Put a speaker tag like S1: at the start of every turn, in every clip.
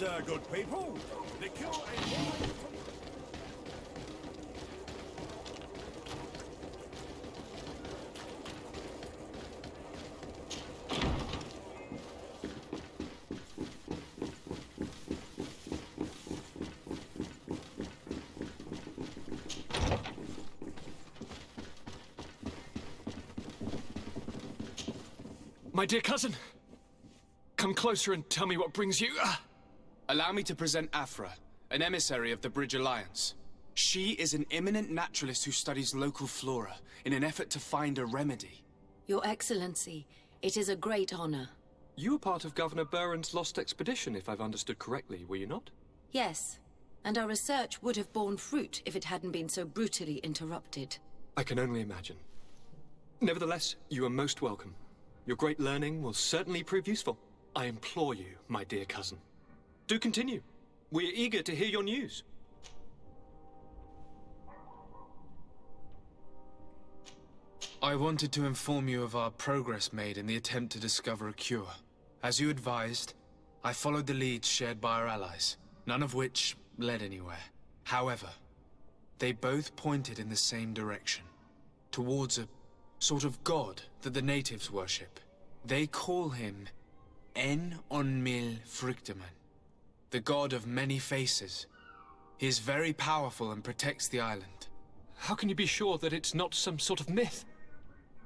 S1: closer, good people. Liquor and wine.
S2: My dear cousin, come closer and tell me what brings you.
S3: Allow me to present Afra, an emissary of the Bridge Alliance. She is an eminent naturalist who studies local flora in an effort to find a remedy.
S4: Your Excellency, it is a great honor.
S2: You were part of Governor Buren's lost expedition, if I've understood correctly, were you not?
S4: Yes, and our research would have borne fruit if it hadn't been so brutally interrupted.
S2: I can only imagine. Nevertheless, you are most welcome. Your great learning will certainly prove useful. I implore you, my dear cousin. Do continue. We are eager to hear your news.
S3: I wanted to inform you of our progress made in the attempt to discover a cure. As you advised, I followed the leads shared by our allies, none of which led anywhere. However, they both pointed in the same direction, towards a sort of god that the natives worship. They call him En-on-mil Frictaman, the god of many faces. He is very powerful and protects the island.
S2: How can you be sure that it's not some sort of myth?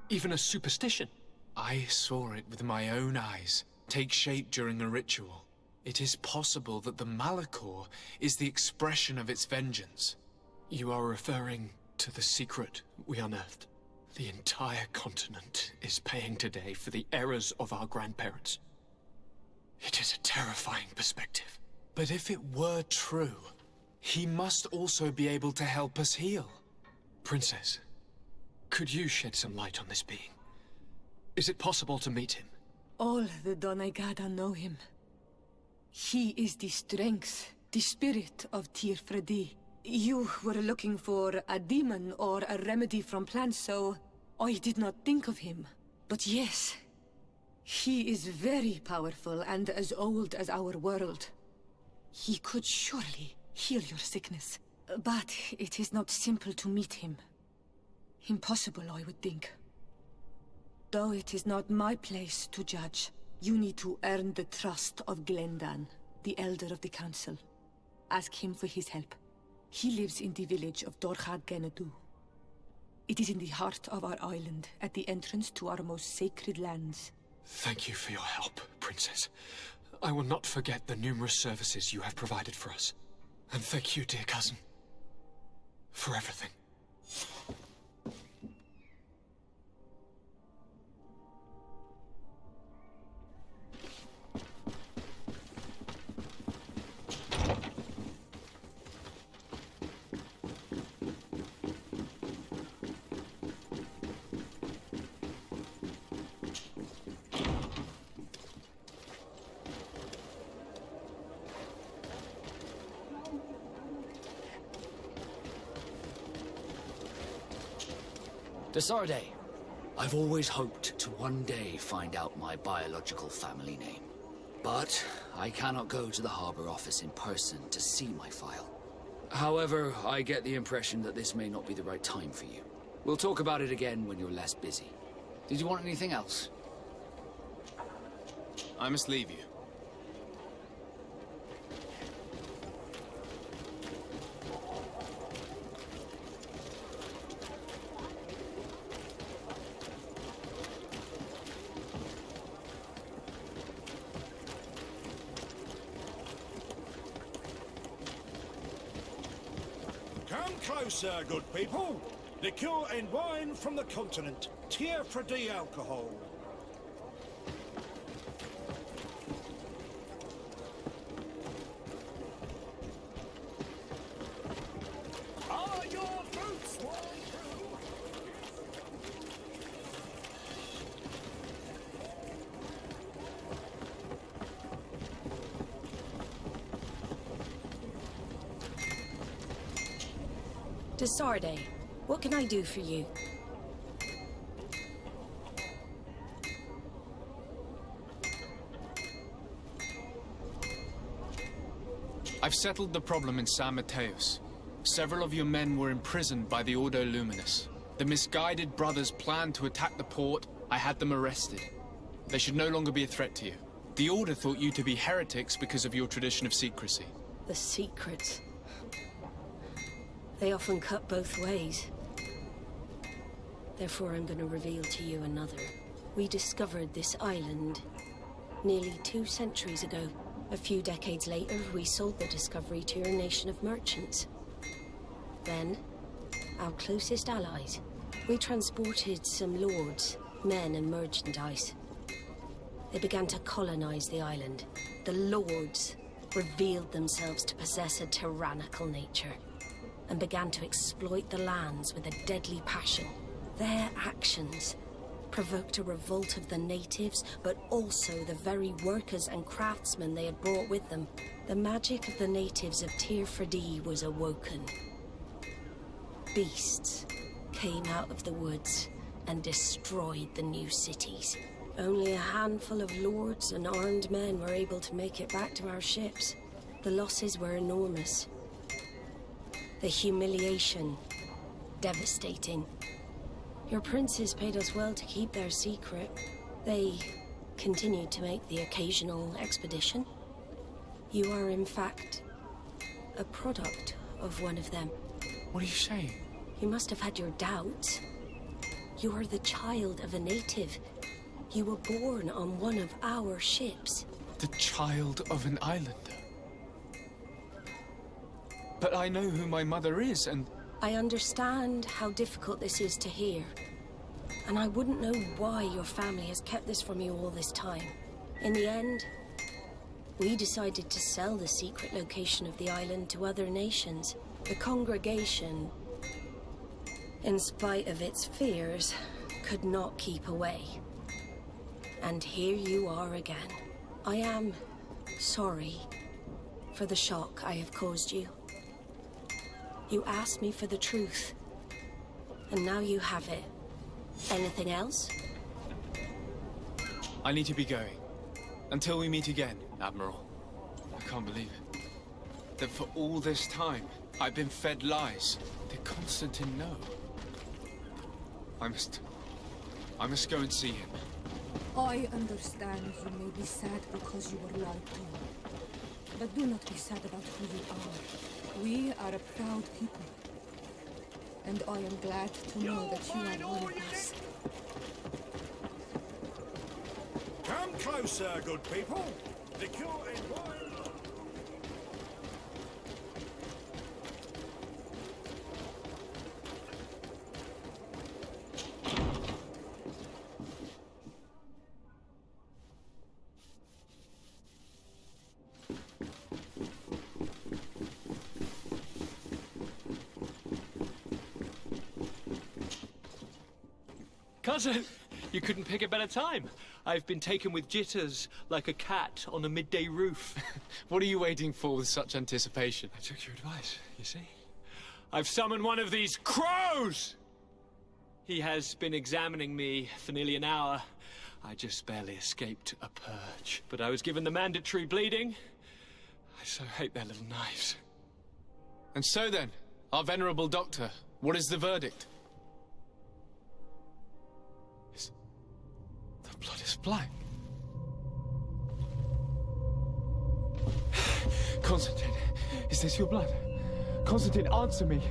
S2: Even a superstition?
S3: I saw it with my own eyes take shape during a ritual. It is possible that the Malachor is the expression of its vengeance.
S2: You are referring to the secret we unearthed. The entire continent is paying today for the errors of our grandparents. It is a terrifying perspective.
S3: But if it were true, he must also be able to help us heal.
S2: Princess, could you shed some light on this being? Is it possible to meet him?
S5: All the Doneigada know him. He is the strength, the spirit of Tirfredi. You were looking for a demon or a remedy from plants, so I did not think of him. But yes, he is very powerful and as old as our world. He could surely heal your sickness. But it is not simple to meet him. Impossible, I would think. Though it is not my place to judge, you need to earn the trust of Glendan, the Elder of the Council. Ask him for his help. He lives in the village of Dorchad Genadu. It is in the heart of our island, at the entrance to our most sacred lands.
S2: Thank you for your help, Princess. I will not forget the numerous services you have provided for us. And thank you, dear cousin, for everything.
S6: Desarde, I've always hoped to one day find out my biological family name. But I cannot go to the harbor office in person to see my file. However, I get the impression that this may not be the right time for you. We'll talk about it again when you're less busy. Did you want anything else?
S3: I must leave you.
S1: Come closer, good people. Liquor and wine from the continent. Tirfredi alcohol. Are your boots worn through?
S4: Desarde, what can I do for you?
S3: I've settled the problem in San Mateos. Several of your men were imprisoned by the Ordo Luminous. The misguided brothers planned to attack the port. I had them arrested. They should no longer be a threat to you. The Order thought you to be heretics because of your tradition of secrecy.
S7: The secrets. They often cut both ways. Therefore, I'm going to reveal to you another. We discovered this island nearly 2 centuries ago. A few decades later, we sold the discovery to your nation of merchants. Then, our closest allies. We transported some lords, men and merchandise. They began to colonize the island. The lords revealed themselves to possess a tyrannical nature and began to exploit the lands with a deadly passion. Their actions provoked a revolt of the natives, but also the very workers and craftsmen they had brought with them. The magic of the natives of Tir Freddy was awoken. Beasts came out of the woods and destroyed the new cities. Only a handful of lords and armed men were able to make it back to our ships. The losses were enormous. The humiliation, devastating. Your princes paid us well to keep their secret. They continued to make the occasional expedition. You are, in fact, a product of one of them.
S3: What are you saying?
S7: You must have had your doubts. You are the child of a native. You were born on one of our ships.
S3: The child of an islander? But I know who my mother is, and...
S7: I understand how difficult this is to hear. And I wouldn't know why your family has kept this from you all this time. In the end, we decided to sell the secret location of the island to other nations. The congregation, in spite of its fears, could not keep away. And here you are again. I am sorry for the shock I have caused you. You asked me for the truth, and now you have it. Anything else?
S3: I need to be going. Until we meet again, Admiral. I can't believe it. That for all this time, I've been fed lies. Did Constantine know? I must go and see him.
S5: I understand you may be sad because you were lied to. But do not be sad about who you are. We are a proud people. And I am glad to know that you are one of us.
S1: Come closer, good people. Liquor and wine.
S2: Cousin, you couldn't pick a better time. I've been taken with jitters like a cat on a midday roof.
S3: What are you waiting for with such anticipation?
S2: I took your advice, you see. I've summoned one of these crows! He has been examining me for nearly an hour. I just barely escaped a purge. But I was given the mandatory bleeding. I so hate their little knives.
S3: And so then, our venerable doctor, what is the verdict? The blood is black. Constantine, is this your blood? Constantine, answer me.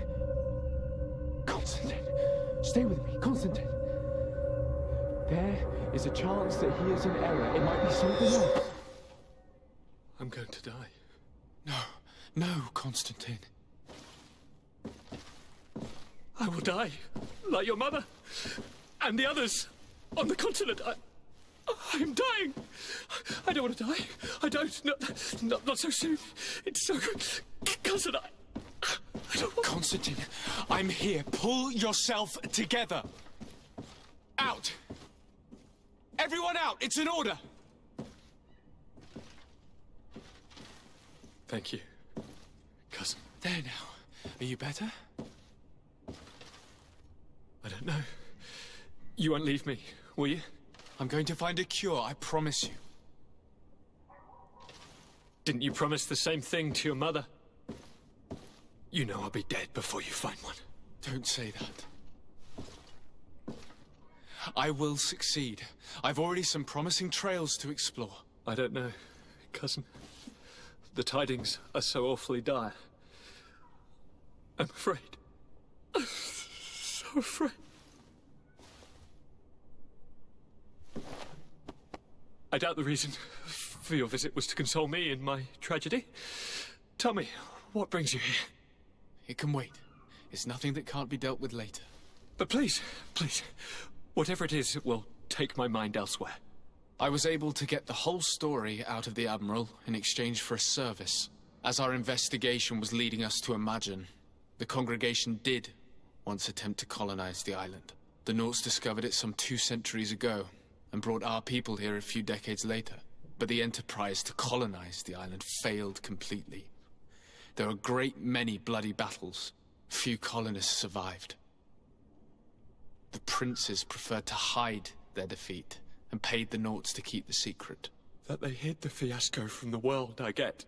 S3: Constantine, stay with me, Constantine. There is a chance that he is in error. It might be something else.
S2: I'm going to die.
S3: No, Constantine.
S2: I will die, like your mother, and the others on the continent. I'm dying. I don't want to die. I don't. Not so soon. It's so good. Cousin, I don't want...
S3: Constantine, I'm here. Pull yourself together. Out. Everyone out. It's an order.
S2: Thank you, cousin.
S3: There now. Are you better?
S2: I don't know. You won't leave me, will you?
S3: I'm going to find a cure, I promise you.
S2: Didn't you promise the same thing to your mother? You know I'll be dead before you find one.
S3: Don't say that. I will succeed. I've already some promising trails to explore.
S2: I don't know, cousin. The tidings are so awfully dire. I'm afraid. So afraid. I doubt the reason for your visit was to console me in my tragedy. Tell me, what brings you here?
S3: It can wait. It's nothing that can't be dealt with later.
S2: But please, whatever it is, it will take my mind elsewhere.
S3: I was able to get the whole story out of the Admiral in exchange for a service. As our investigation was leading us to imagine, the congregation did once attempt to colonize the island. The Nauts discovered it some 2 centuries ago and brought our people here a few decades later. But the enterprise to colonize the island failed completely. There were a great many bloody battles. Few colonists survived. The princes preferred to hide their defeat and paid the Nauts to keep the secret.
S2: That they hid the fiasco from the world, I get.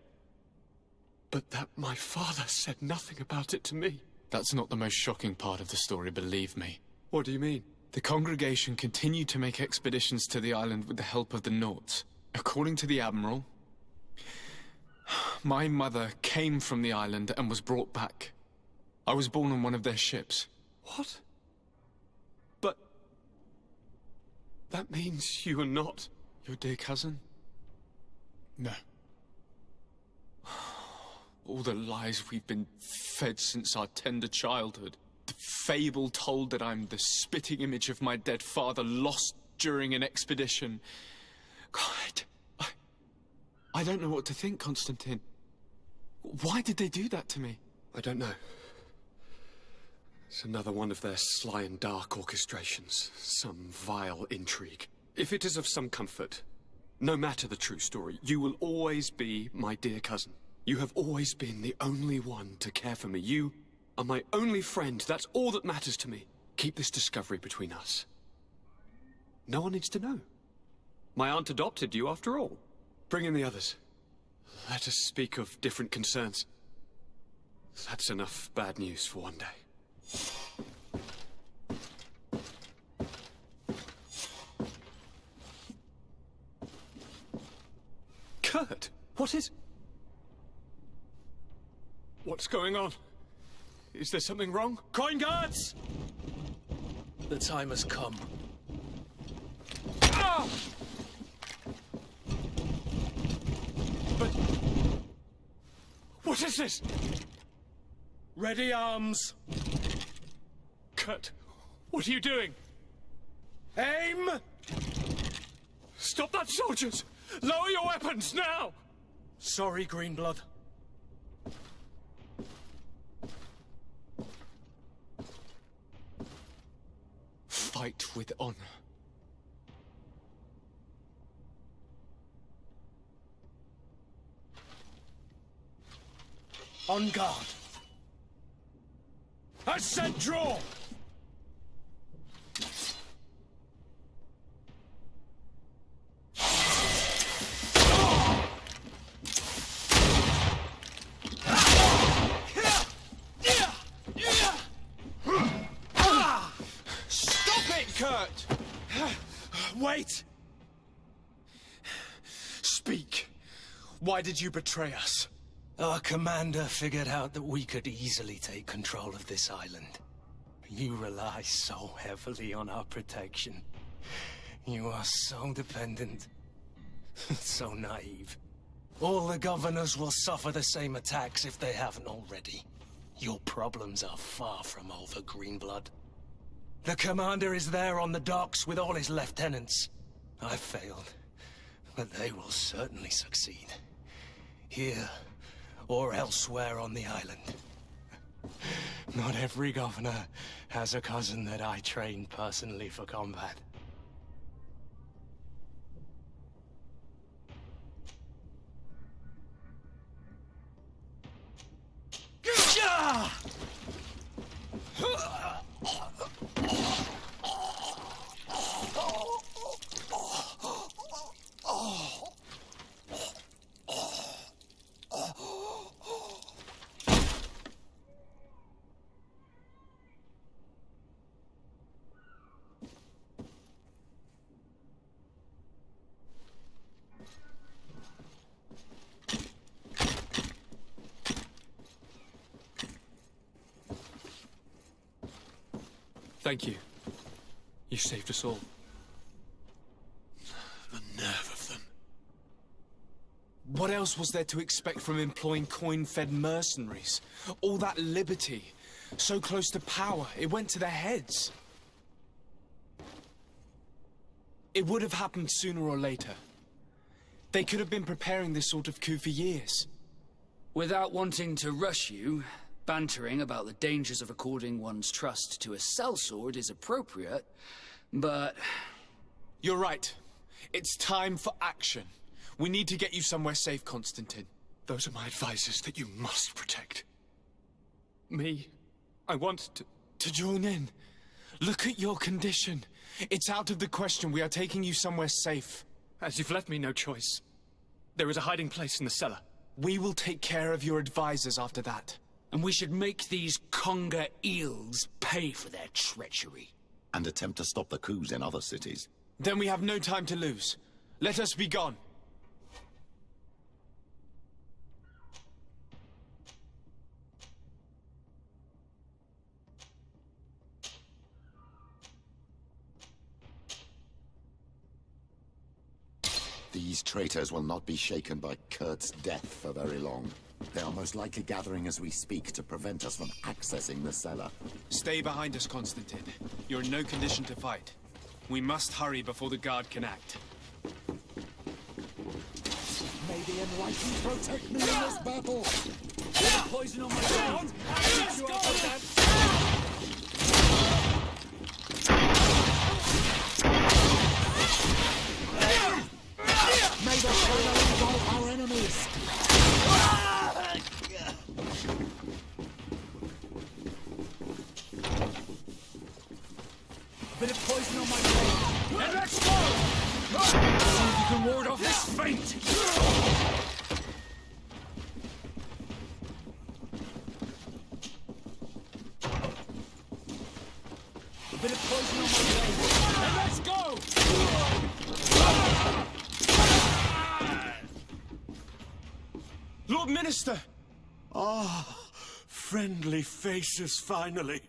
S2: But that my father said nothing about it to me.
S3: That's not the most shocking part of the story, believe me.
S2: What do you mean?
S3: The congregation continued to make expeditions to the island with the help of the Nauts. According to the Admiral, my mother came from the island and was brought back. I was born on one of their ships.
S2: What? But... that means you are not...
S3: your dear cousin? No. All the lies we've been fed since our tender childhood. The fable told that I'm the spitting image of my dead father lost during an expedition. God, I don't know what to think, Constantine. Why did they do that to me?
S2: I don't know. It's another one of their sly and dark orchestrations. Some vile intrigue. If it is of some comfort, no matter the true story, you will always be my dear cousin. You have always been the only one to care for me. You are my only friend. That's all that matters to me. Keep this discovery between us. No one needs to know. My aunt adopted you after all. Bring in the others. Let us speak of different concerns. That's enough bad news for one day. Kurt, what is... what's going on? Is there something wrong?
S8: Coin guards! The time has come.
S2: Ah! But... what is this?
S8: Ready arms.
S2: Kurt, what are you doing?
S8: Aim!
S2: Stop that, soldiers! Lower your weapons, now!
S8: Sorry, Greenblood.
S3: Fight with honor.
S8: On guard. I said draw!
S2: Stop it, Kurt!
S8: Wait!
S3: Speak. Why did you betray us?
S8: Our commander figured out that we could easily take control of this island. You rely so heavily on our protection. You are so dependent. So naive. All the governors will suffer the same attacks if they haven't already. Your problems are far from over, Greenblood. The commander is there on the docks with all his lieutenants. I failed, but they will certainly succeed. Here, or elsewhere on the island. Not every governor has a cousin that I trained personally for combat.
S2: Thank you. You saved us all. The nerve of them.
S3: What else was there to expect from employing coin-fed mercenaries? All that liberty, so close to power, it went to their heads. It would have happened sooner or later. They could have been preparing this sort of coup for years.
S6: Without wanting to rush you, bantering about the dangers of according one's trust to a sellsword is appropriate, but...
S3: You're right. It's time for action. We need to get you somewhere safe, Constantine.
S2: Those are my advisors that you must protect. Me, I want
S3: To join in. Look at your condition. It's out of the question. We are taking you somewhere safe.
S2: As you've left me no choice. There is a hiding place in the cellar.
S3: We will take care of your advisors after that.
S6: And we should make these conger eels pay for their treachery.
S9: And attempt to stop the coups in other cities.
S3: Then we have no time to lose. Let us be gone.
S9: These traitors will not be shaken by Kurt's death for very long. They are most likely gathering as we speak to prevent us from accessing the cellar.
S3: Stay behind us, Constantine. You're in no condition to fight. We must hurry before the guard can act.
S9: May the Enlightened protect me in this battle!
S6: Poison on my ground! Let's go!
S9: May the shadow engulf our enemies!
S6: A bit of poison on my blade. And let's go! See if you can ward off this feint! A bit of poison on my blade. And let's go!
S3: Lord Minister!
S1: Ah, friendly faces finally.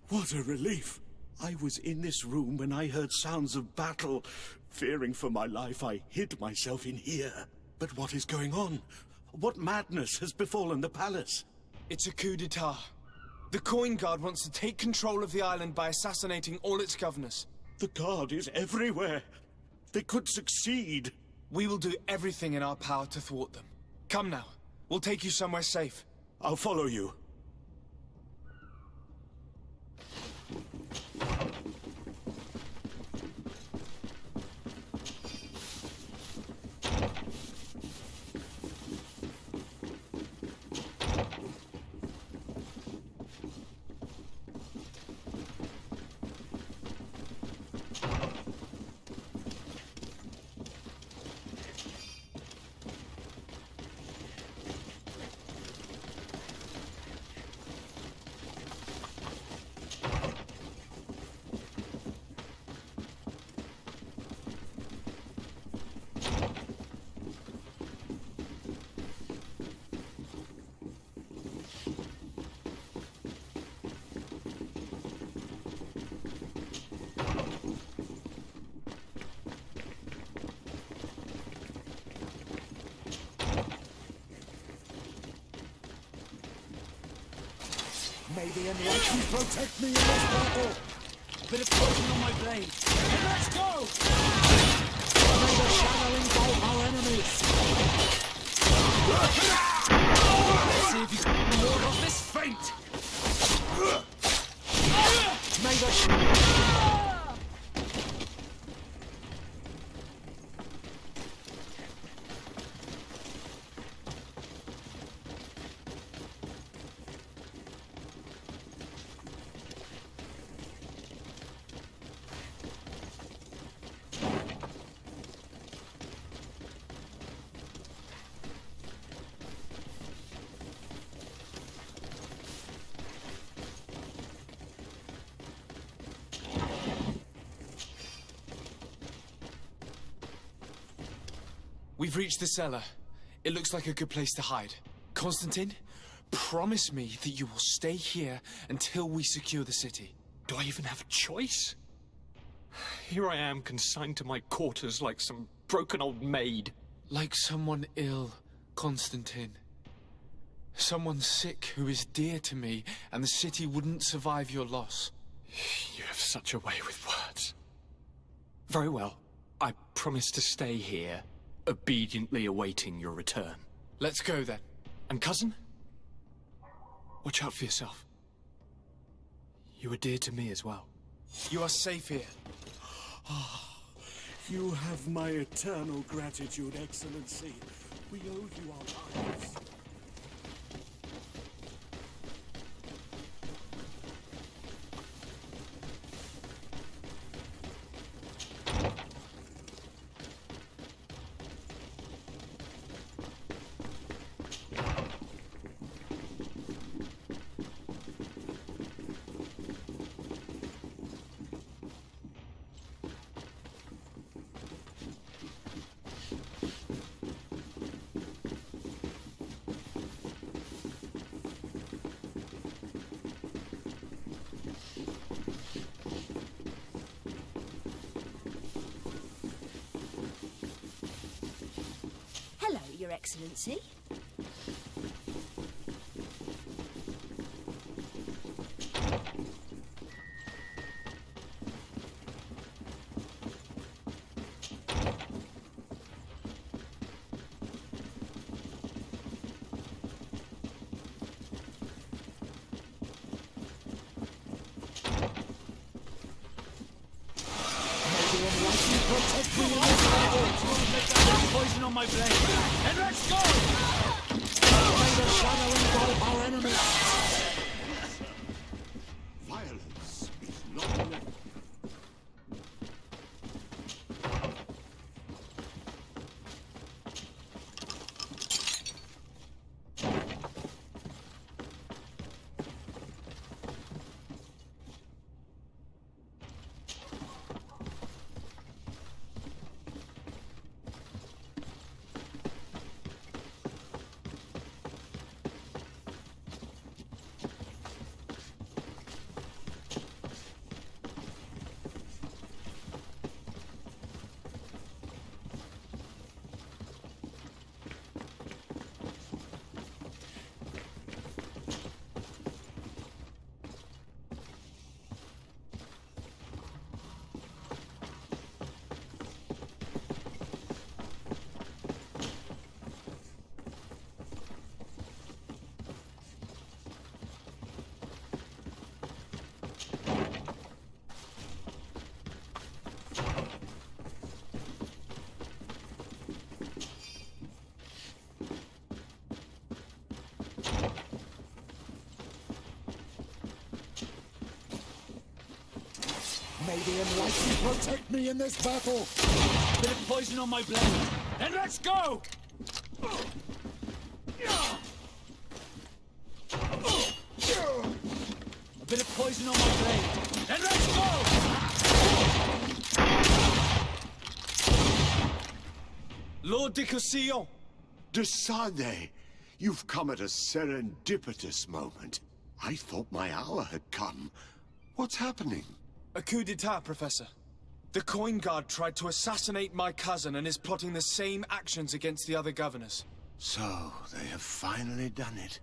S1: What a relief. I was in this room when I heard sounds of battle. Fearing for my life, I hid myself in here. But what is going on? What madness has befallen the palace?
S3: It's a coup d'etat. The Coin Guard wants to take control of the island by assassinating all its governors.
S1: The guard is everywhere. They could succeed.
S3: We will do everything in our power to thwart them. Come now. We'll take you somewhere safe.
S1: I'll follow you.
S9: May the Enlightened protect me in this battle!
S6: A bit of poison on my blade. And let's go!
S9: May the shadow engulf our enemies!
S6: Let's see if you can ward off this feint!
S9: May the
S3: We've reached the cellar. It looks like a good place to hide. Constantine, promise me that you will stay here until we secure the city.
S2: Do I even have a choice? Here I am, consigned to my quarters like some broken old maid.
S3: Like someone ill, Constantine. Someone sick who is dear to me, and the city wouldn't survive your loss.
S2: You have such a way with words. Very well. I promise to stay here, obediently awaiting your return.
S3: Let's go then.
S2: And cousin? Watch out for yourself. You are dear to me as well.
S3: You are safe here.
S1: You have my eternal gratitude, Excellency. We owe you our lives.
S7: Hello, Your Excellency.
S6: Poison on my blade. And let's go! May the shadow engulf our enemies.
S1: Violence is not enough.
S9: May the enlightened protect me in this battle!
S6: Bit of poison on my blade. And let's go! A bit of poison on my blade. And let's go!
S2: Lord de Cossillon!
S1: De Sade, you've come at a serendipitous moment. I thought my hour had come. What's happening?
S3: A coup d'etat, Professor. The Coin Guard tried to assassinate my cousin and is plotting the same actions against the other governors.
S1: So, they have finally done it.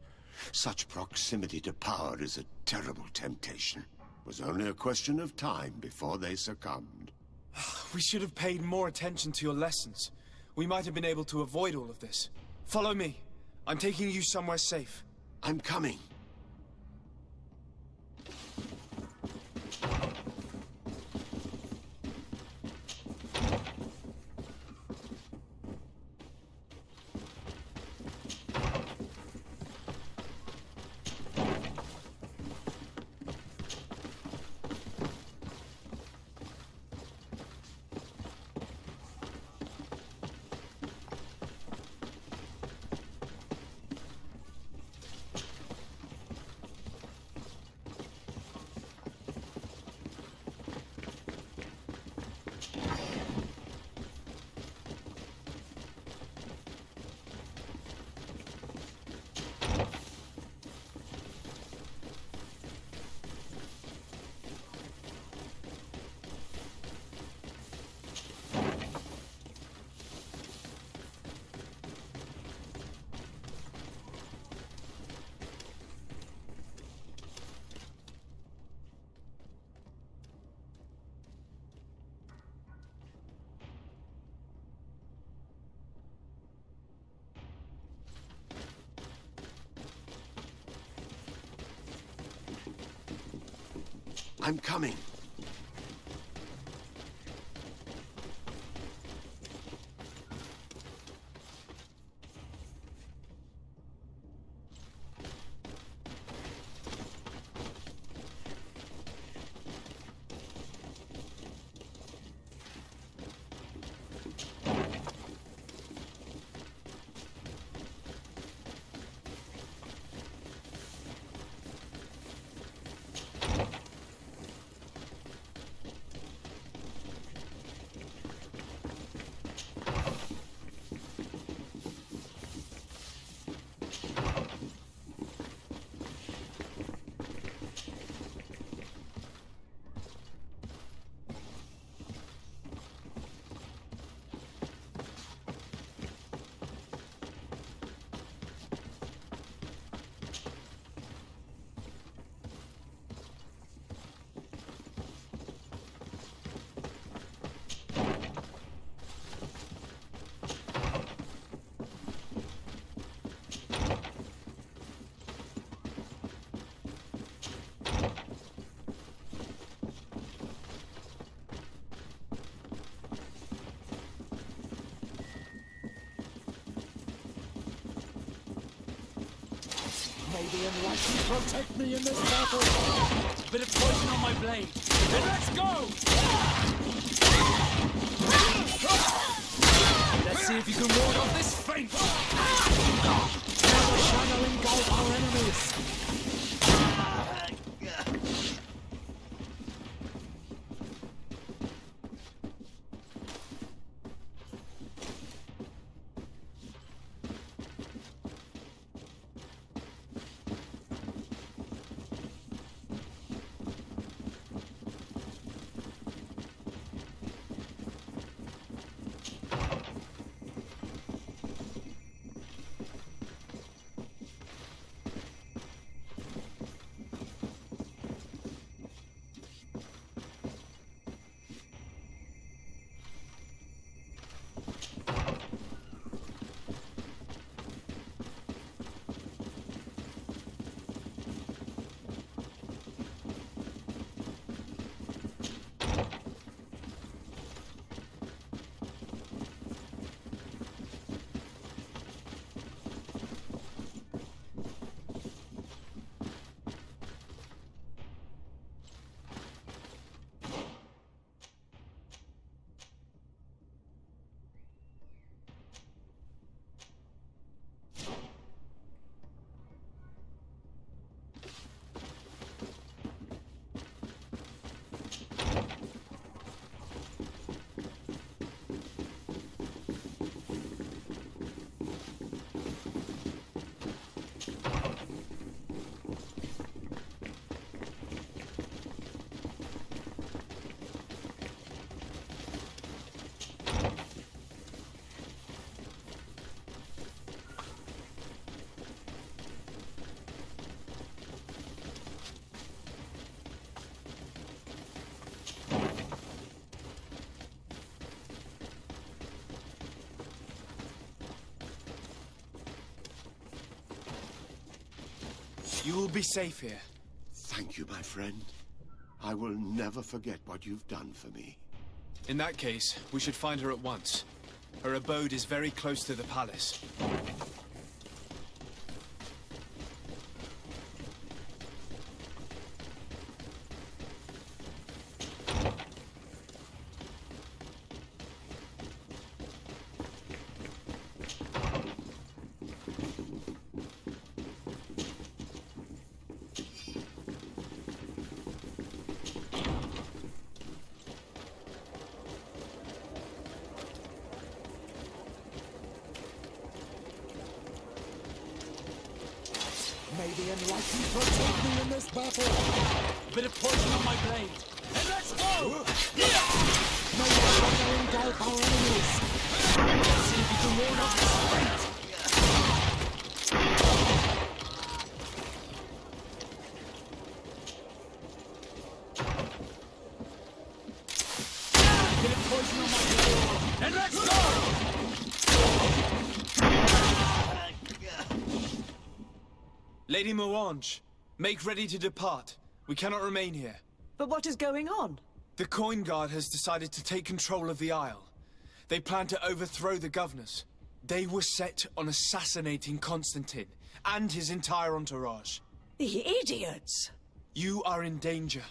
S1: Such proximity to power is a terrible temptation. It was only a question of time before they succumbed.
S3: We should have paid more attention to your lessons. We might have been able to avoid all of this. Follow me. I'm taking you somewhere safe.
S1: I'm coming. I'm coming.
S6: May the enlightened protect me in this battle!
S3: Bit of poison on my blade. Then let's go! Let's see if you can ward off this feint!
S6: Now the shadow engulf our enemies!
S3: You will be safe here.
S1: Thank you, my friend. I will never forget what you've done for me.
S3: In that case, we should find her at once. Her abode is very close to the palace.
S6: May the enlightened protect me in this battle!
S3: Bit of poison on my blade. And let's go!
S6: May the shadow engulf our enemies!
S3: Let's see if you can ward off this feint! Bit of poison on my blade. And let's go! Lady Morange, make ready to depart. We cannot remain here.
S10: But what is going on?
S3: The Coin Guard has decided to take control of the Isle. They plan to overthrow the governors. They were set on assassinating Constantine and his entire entourage.
S10: The idiots!
S3: You are in danger.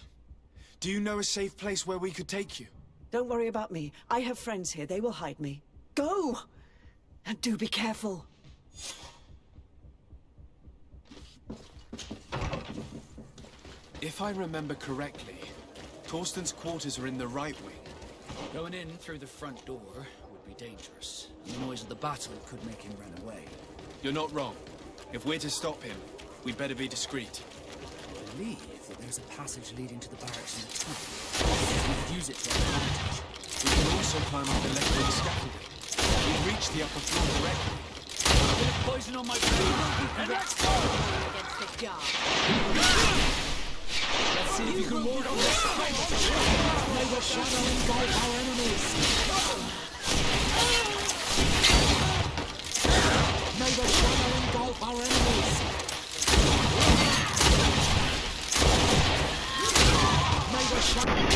S3: Do you know a safe place where we could take you?
S10: Don't worry about me. I have friends here. They will hide me. Go! And do be careful.
S3: If I remember correctly, Torsten's quarters are in the right wing.
S6: Going in through the front door would be dangerous. The noise of the battle could make him run away.
S3: You're not wrong. If we're to stop him, we'd better be discreet.
S6: I believe that there's a passage leading to the barracks in the tunnel. We could use it to our advantage.
S3: We can also climb up the left wing scaffolding. We'd reach the upper floor directly.
S6: A bit of poison on my brain. And let's go!
S5: Against the guard.
S6: Let's see if you can ward off this fight. May the shadow engulf our enemies. May the shadow engulf our enemies. May the shadow...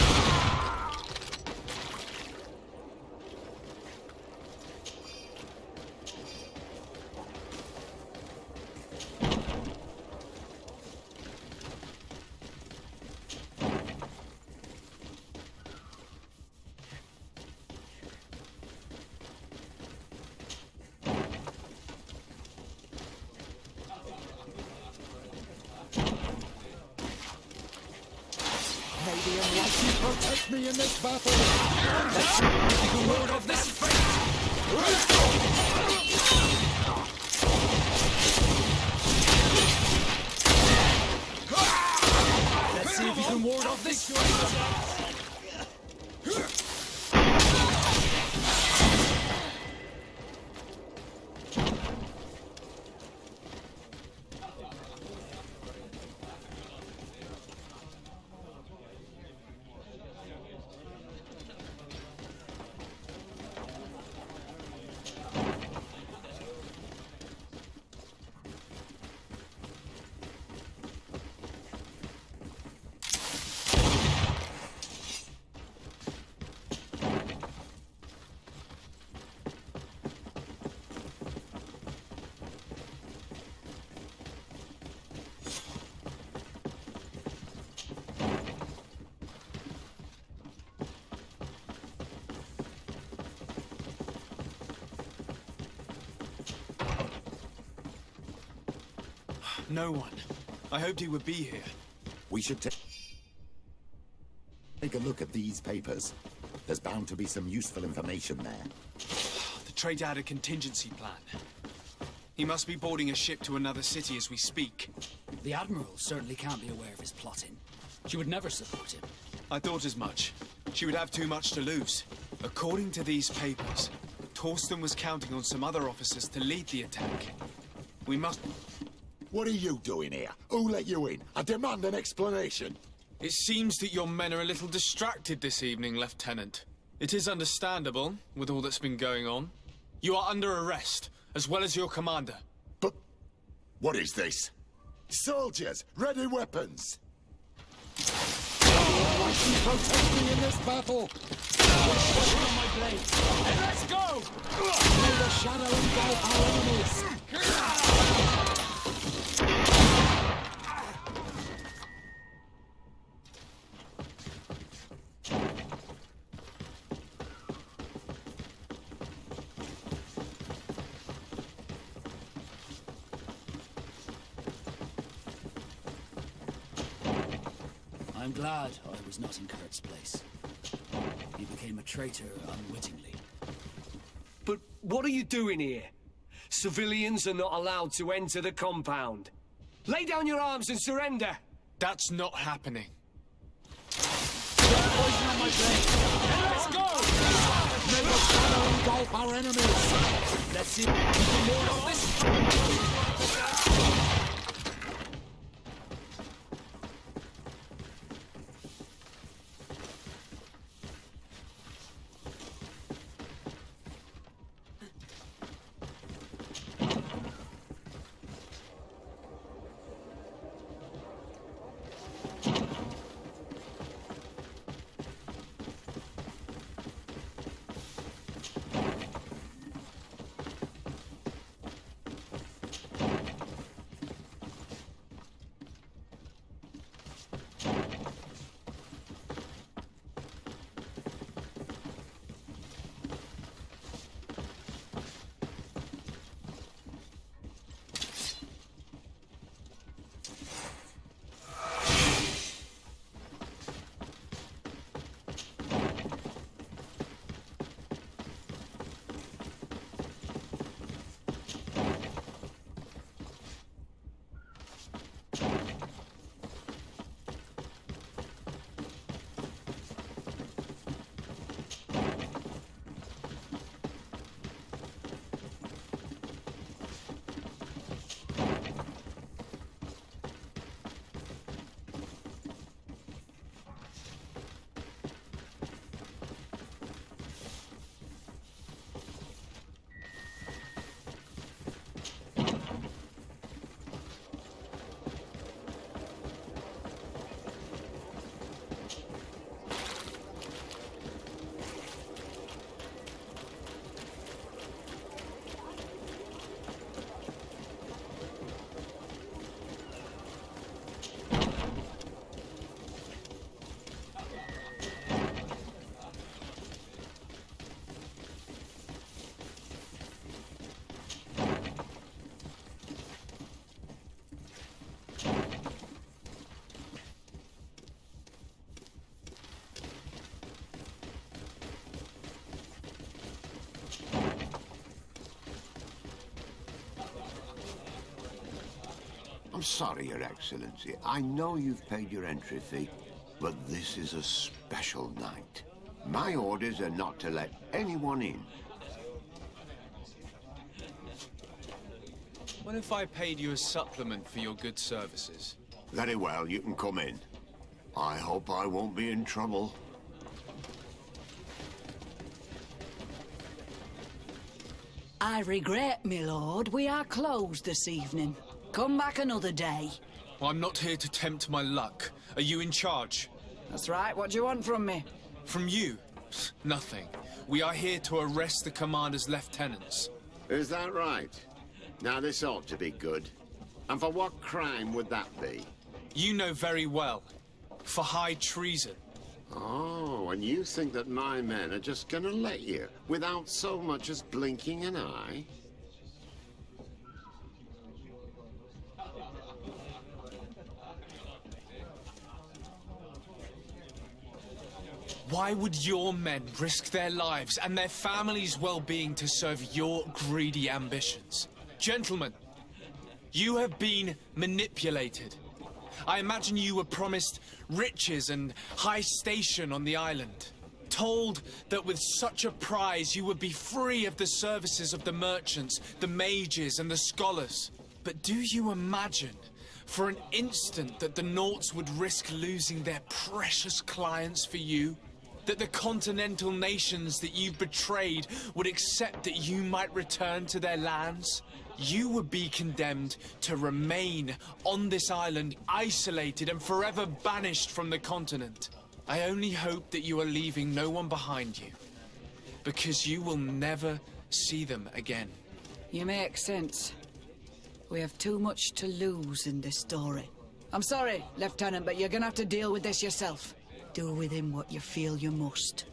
S6: Protect me in this battle! Let's see the lord of this fate! Let's see if you can ward off this fate!
S3: No one. I hoped he would be here.
S9: We should take a look at these papers. There's bound to be some useful information there.
S3: The traitor had a contingency plan. He must be boarding a ship to another city as we speak.
S6: The Admiral certainly can't be aware of his plotting. She would never support him.
S3: I thought as much. She would have too much to lose. According to these papers, Torsten was counting on some other officers to lead the attack. We must...
S9: What are you doing here? Who let you in? I demand an explanation.
S3: It seems that your men are a little distracted this evening, Lieutenant. It is understandable, with all that's been going on. You are under arrest, as well as your commander.
S9: But... what is this? Soldiers, ready weapons! Protect me in this battle!
S6: On my blade. And let's go!
S9: May the shadow engulf our enemies!
S6: I'm glad I was not in Kurt's place. He became a traitor unwittingly.
S11: But what are you doing here? Civilians are not allowed to enter the compound. Lay down your arms and surrender!
S3: That's not happening.
S6: Poison on my blade. And let's go!
S9: May the shadow engulf our enemies!
S6: Let's see if we can ward off this.
S12: sorry, Your Excellency. I know you've paid your entry fee, but this is a special night. My orders are not to let anyone in.
S3: What if I paid you a supplement for your good services?
S12: Very well, you can come in. I hope I won't be in trouble.
S10: I regret, my lord, we are closed this evening. Come back another day.
S3: Well, I'm not here to tempt my luck. Are you in charge?
S10: That's right, what do you want from me?
S3: From you? Nothing. We are here to arrest the commander's lieutenants.
S9: Is that right? Now this ought to be good. And for what crime would that be?
S3: You know very well. For high treason.
S9: Oh, and you think that my men are just gonna let you, without so much as blinking an eye?
S3: Why would your men risk their lives and their families' well-being to serve your greedy ambitions? Gentlemen, you have been manipulated. I imagine you were promised riches and high station on the island. Told that with such a prize you would be free of the services of the merchants, the mages and the scholars. But do you imagine for an instant that the Nauts would risk losing their precious clients for you? That the continental nations that you've betrayed would accept that you might return to their lands? You would be condemned to remain on this island, isolated and forever banished from the continent. I only hope that you are leaving no one behind you, because you will never see them again.
S10: You make sense. We have too much to lose in this story. I'm sorry, Lieutenant, but you're gonna have to deal with this yourself. Do with him what you feel you must.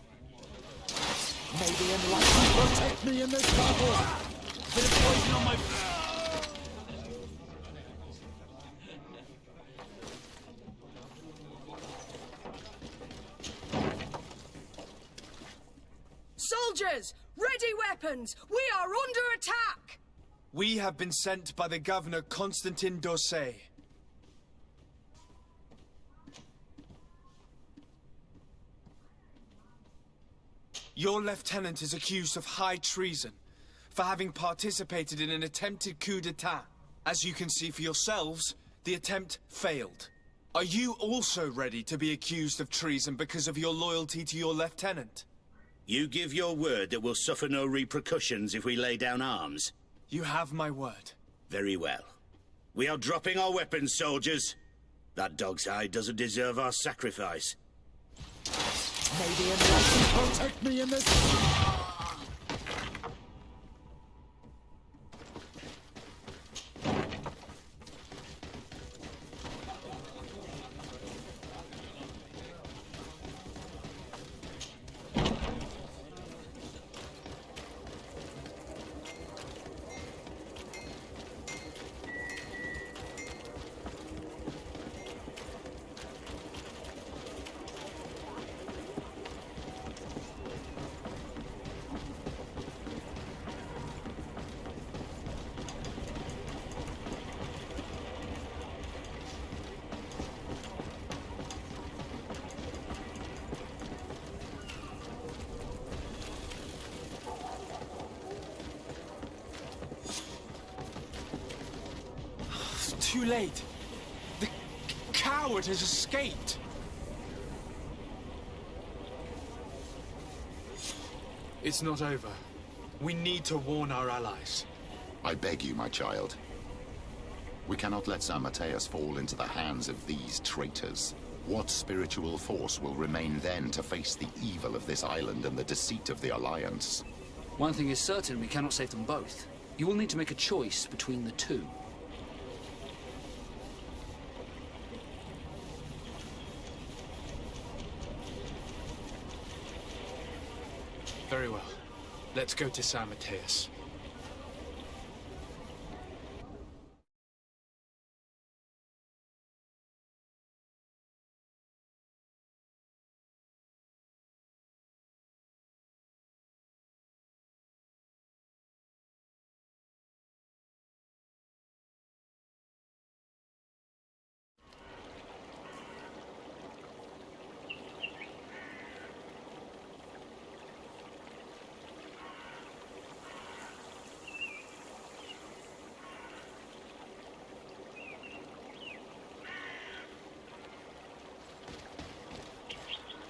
S1: May the enlightenment protect me in this battle! Bit of poison on my...
S10: Soldiers! Ready weapons! We are under attack!
S3: We have been sent by the Governor Constantin d'Orsay. Your lieutenant is accused of high treason for having participated in an attempted coup d'etat. As you can see for yourselves, the attempt failed. Are you also ready to be accused of treason because of your loyalty to your lieutenant?
S13: You give your word that we'll suffer no repercussions if we lay down arms?
S3: You have my word.
S13: Very well. We are dropping our weapons, soldiers. That dog's hide doesn't deserve our sacrifice.
S1: May the enlightenment protect me in this...
S3: Too late. The coward has escaped. It's not over. We need to warn our allies.
S9: I beg you, my child. We cannot let San Mateus fall into the hands of these traitors. What spiritual force will remain then to face the evil of this island and the deceit of the Alliance?
S6: One thing is certain, we cannot save them both. You will need to make a choice between the two.
S3: Very well. Let's go to San Mateus.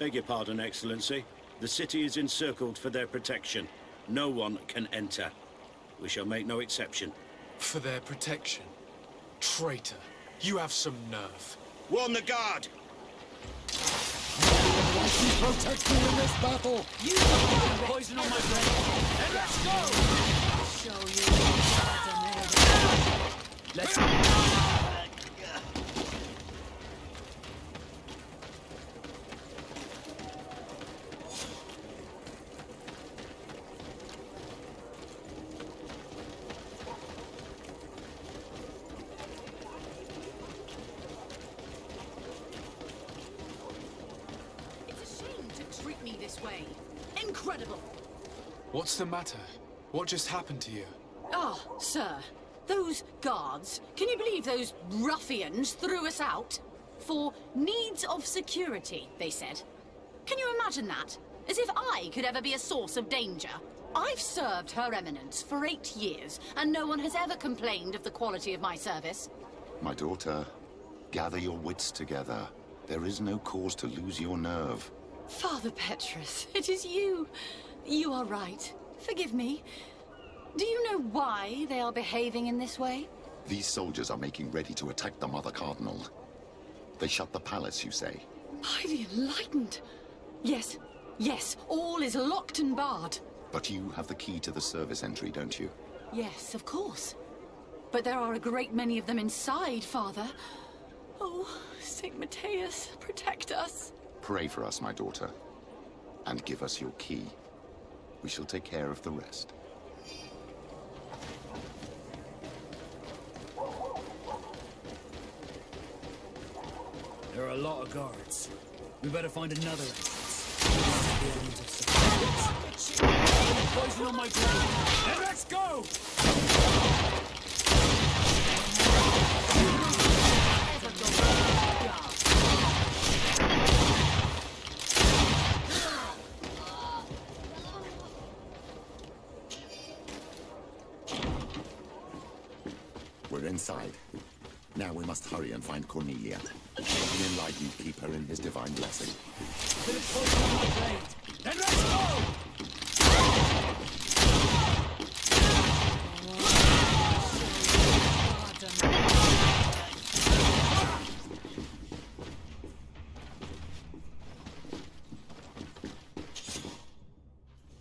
S13: Beg your pardon, Excellency. The city is encircled for their protection. No one can enter. We shall make no exception.
S3: For their protection? Traitor, you have some nerve.
S13: Warn the guard!
S12: Protect me in this battle!
S6: You don't poison on my brain! Then let's go!
S10: Show you
S6: Let's go!
S4: Treat me this way. Incredible!
S3: What's the matter? What just happened to you?
S4: Ah, sir. Those guards, can you believe those ruffians threw us out? For needs of security, they said. Can you imagine that? As if I could ever be a source of danger. I've served Her Eminence for 8 years, and no one has ever complained of the quality of my service.
S9: My daughter, gather your wits together. There is no cause to lose your nerve.
S4: Father Petrus, it is you. You are right. Forgive me. Do you know why they are behaving in this way?
S9: These soldiers are making ready to attack the Mother Cardinal. They shut the palace, you say?
S4: By the Enlightened. Yes, yes, all is locked and barred.
S9: But you have the key to the service entry, don't you?
S4: Yes, of course. But there are a great many of them inside, Father. Oh, St. Matthias, protect us.
S9: Pray for us, my daughter, and give us your key. We shall take care of the rest.
S6: There are a lot of guards. We better find another entrance. Poison on my brain. Then let's go!
S9: We're inside. Now we must hurry and find Cornelia. May the Enlightened keep her in his divine blessing.
S6: Poison on my brain. Then let's go!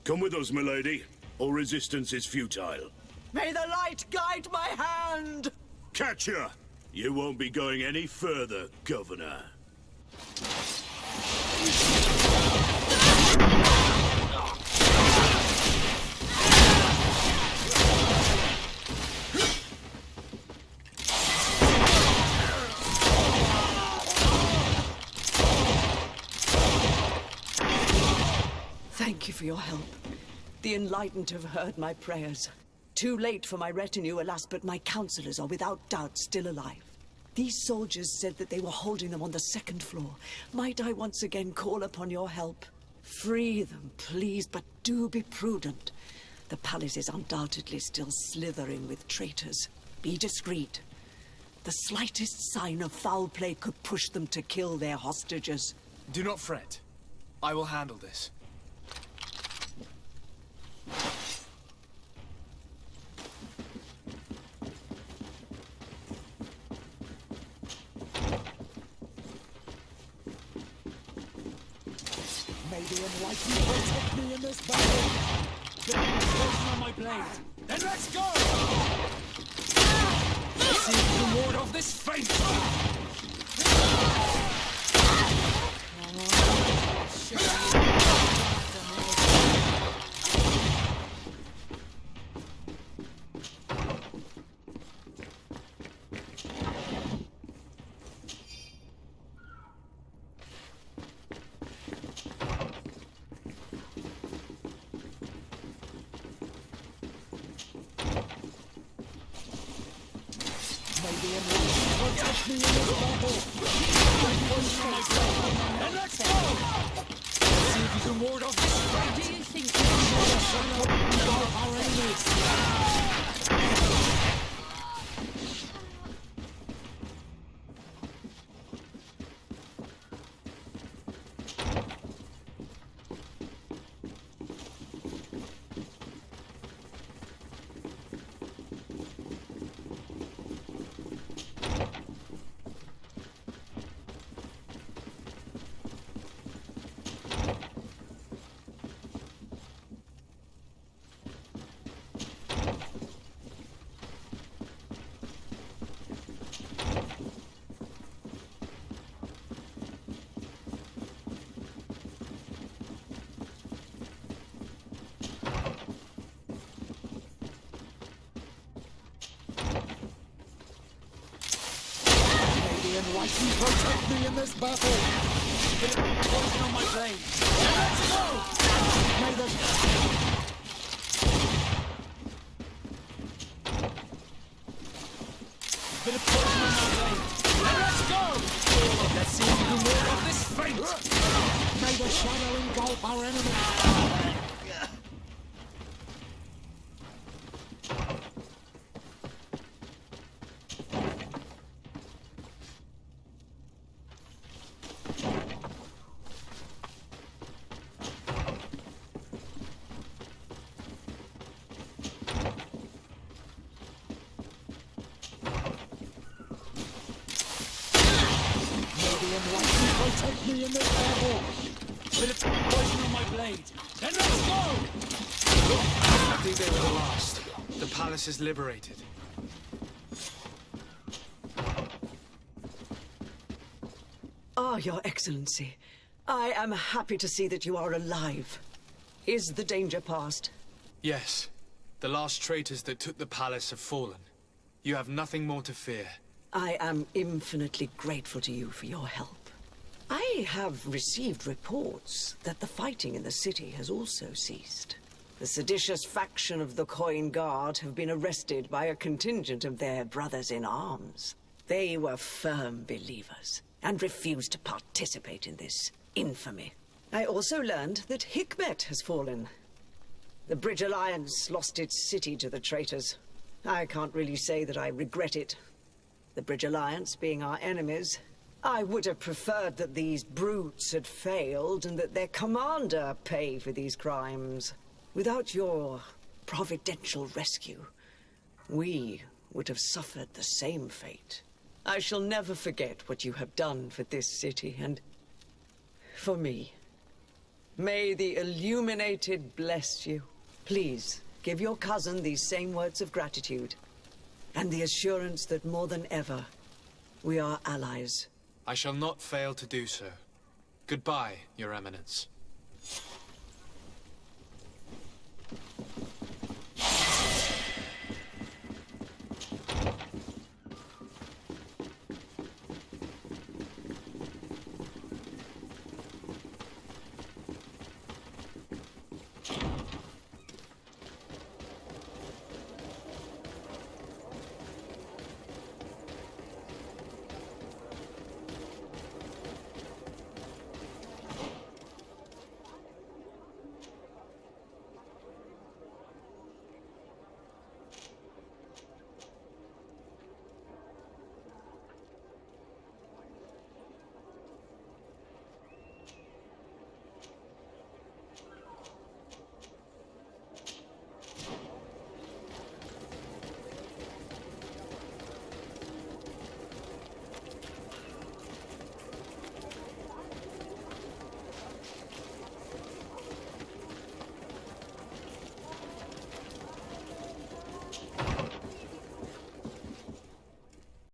S13: Come with us, milady. All resistance is futile.
S10: May the light guide my hand!
S13: Catch her! You won't be going any further, Governor.
S10: Thank you for your help. The Enlightened have heard my prayers. Too late for my retinue, alas, but my counselors are without doubt still alive. These soldiers said that they were holding them on the second floor. Might I once again call upon your help? Free them, please, but do be prudent. The palace is undoubtedly still slithering with traitors. Be discreet. The slightest sign of foul play could push them to kill their hostages.
S3: Do not fret. I will handle this.
S12: May the Enlightened protect me in this battle!
S6: Poison on my blade. Then let's go! See if you can ward off this fate!
S12: Protect me in this battle!
S6: And let's go! See if you can ward off this fate!
S4: Do you think
S12: Our enemies!
S14: enlighten protect me in this battle! Bit of poison on my blade! Let's go! May the... Bit of poison on my blade! Let's go! Let's see if we can ward off this fate! May the shadow engulf our enemy! Protect me in this battle! Bit of poison on my blade! Then let's go!
S3: I think they were the last. The palace is liberated.
S10: Ah, Your Excellency. I am happy to see that you are alive. Is the danger past?
S3: Yes. The last traitors that took the palace have fallen. You have nothing more to fear.
S10: I am infinitely grateful to you for your help. I have received reports that the fighting in the city has also ceased. The seditious faction of the Coin Guard have been arrested by a contingent of their brothers in arms. They were firm believers and refused to participate in this infamy. I also learned that Hikmet has fallen. The Bridge Alliance lost its city to the traitors. I can't really say that I regret it. The Bridge Alliance being our enemies, I would have preferred that these brutes had failed and that their commander pay for these crimes. Without your providential rescue, we would have suffered the same fate. I shall never forget what you have done for this city and for me. May the Illuminated bless you. Please, give your cousin these same words of gratitude and the assurance that more than ever, we are allies.
S3: I shall not fail to do so. Goodbye, Your Eminence.